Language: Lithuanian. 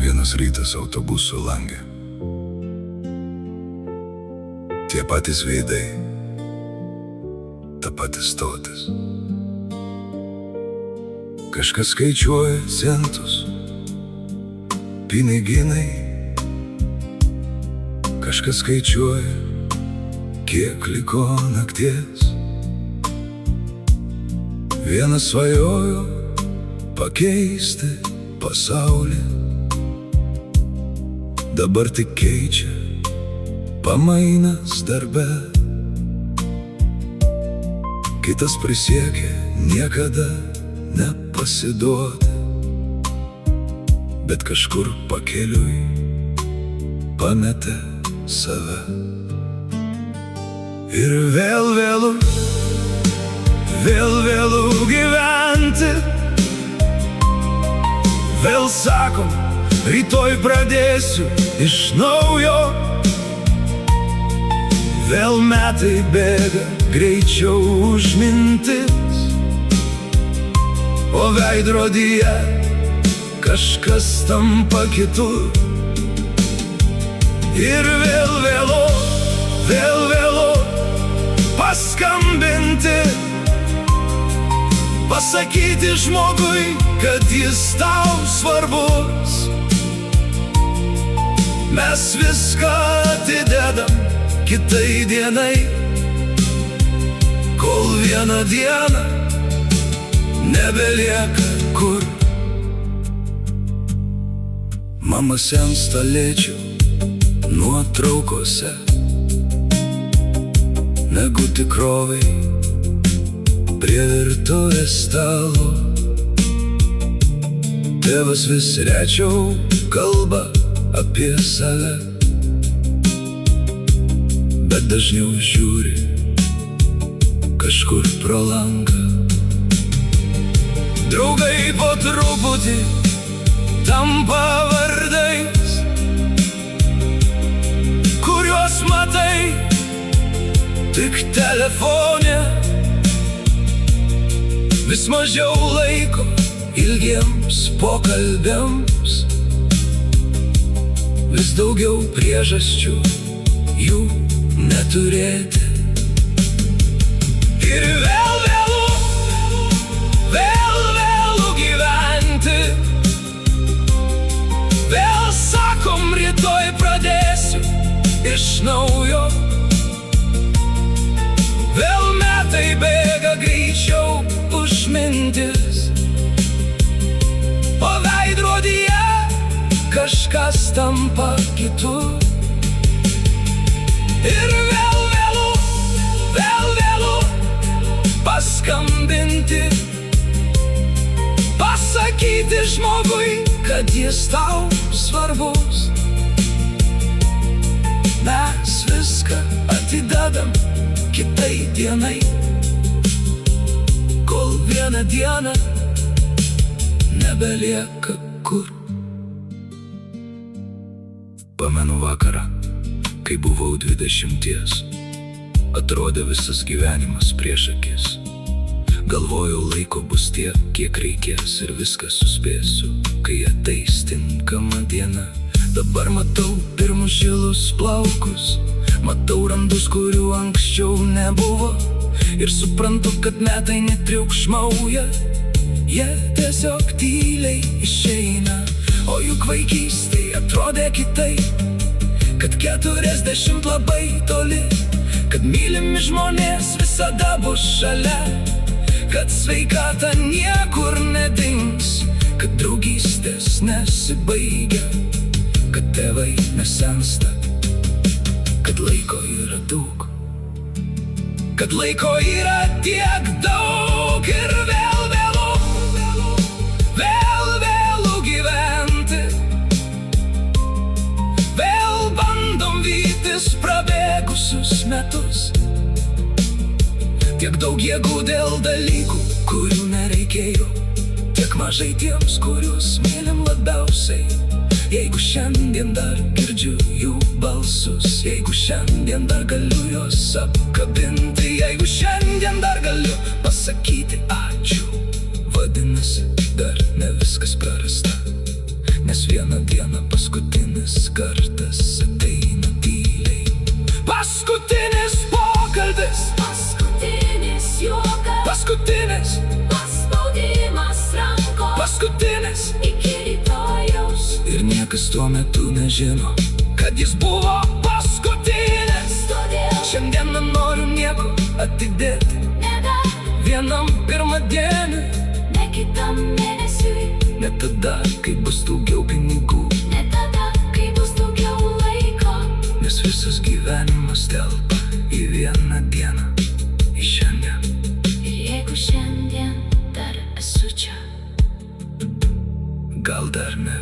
vienas rytas autobuso lange. Tie patys veidai, ta pati stotis. Kažkas skaičiuoja centus, piniginai. Kažkas skaičiuoja, kiek liko nakties. Vienas svajojo pakeisti pasaulį, dabar tik keičia pamainas darbe. Kitas prisiekė niekada nepasiduoti, bet kažkur pakeliui pametė save. Ir vėl vėlu gyventi. Vėl sakom, rytoj pradėsiu iš naujo. Vėl metai bėga greičiau už mintis, o veidrodyje kažkas tampa kitu. Ir vėl vėlu paskambinti, pasakyti žmogui, kad jis tau svarbus. Mes viską atidedam kitai dienai, kol vieną dieną nebelieka kur. Mama sensta lėčiau nuotraukose negu tikrovai prie virtuvės stalo. Tėvas vis rečiau kalba apie save, bet dažniau žiūri kažkur pro langą. Draugai po truputį tampa vardais, kuriuos matai tik telefone. Vis mažiau laiko ilgiems pokalbiams, vis daugiau priežasčių jų neturėti. Ir vėl vėlu gyventi. Vėl sakom, rytoj pradėsiu iš naujo. Vėl metai bėga greičiau už mintis, o veidrodyje kažkas tampa kitu. Ir vėl vėlu paskambinti, pasakyti žmogui, kad jis tau svarbus. Mes viską atidedam kitai dienai, kol vieną dieną nebelieka kur. Pamenu vakarą, kai buvau 20, atrodė visas gyvenimas prieš akis. Galvojau, laiko bus tiek, kiek reikės ir viską suspėsiu, kai ateis tinkama diena. Dabar matau pirmus žilus plaukus, matau randus, kurių anksčiau nebuvo, ir suprantu, kad metai netriukšmauja, jie tiesiog tyliai išeina. O juk vaikystėj atrodė kitaip, kad 40 labai toli, kad mylimi žmonės visada bus šalia, kad sveikata niekur nedings, kad draugystės nesibaigia, kad tėvai nesensta, kad laiko yra daug, kad laiko yra tiek daug. Ir vėl vėlu gyventi. Vėl bandom vytis prabėgusius metus, tiek daug jėgų dėl dalykų, kurių nereikėjo, tiek mažai tiems, kuriuos mylim labiausiai. Jeigu šiandien dar girdžiu jų balsus, jeigu šiandien dar galiu juos apkabinti, jeigu šiandien dar galiu pasakyti ačiū, vadinasi, dar ne viskas prarasta, nes vieną Vieną dieną paskutinis kartas ateina tyliai. Paskutinis pokalbis, Paskutinis juokas, paskutinis, paspaudimas rankos, paskutinis. iki rytojaus. Ir niekas tuo metu nežino, kad jis buvo paskutinis. Todėl Šiandieną noriu nieko atidėti, ne dar, vienam pirmadieniui, ne kitam mėnesiui, ne tada, kai bus daugiau pinigų, ne tada, kai bus daugiau laiko. nes visas gyvenimas telpa į vieną dieną, į šiandien. Ir jeigu šiandien dar esu čia, Gal dar ne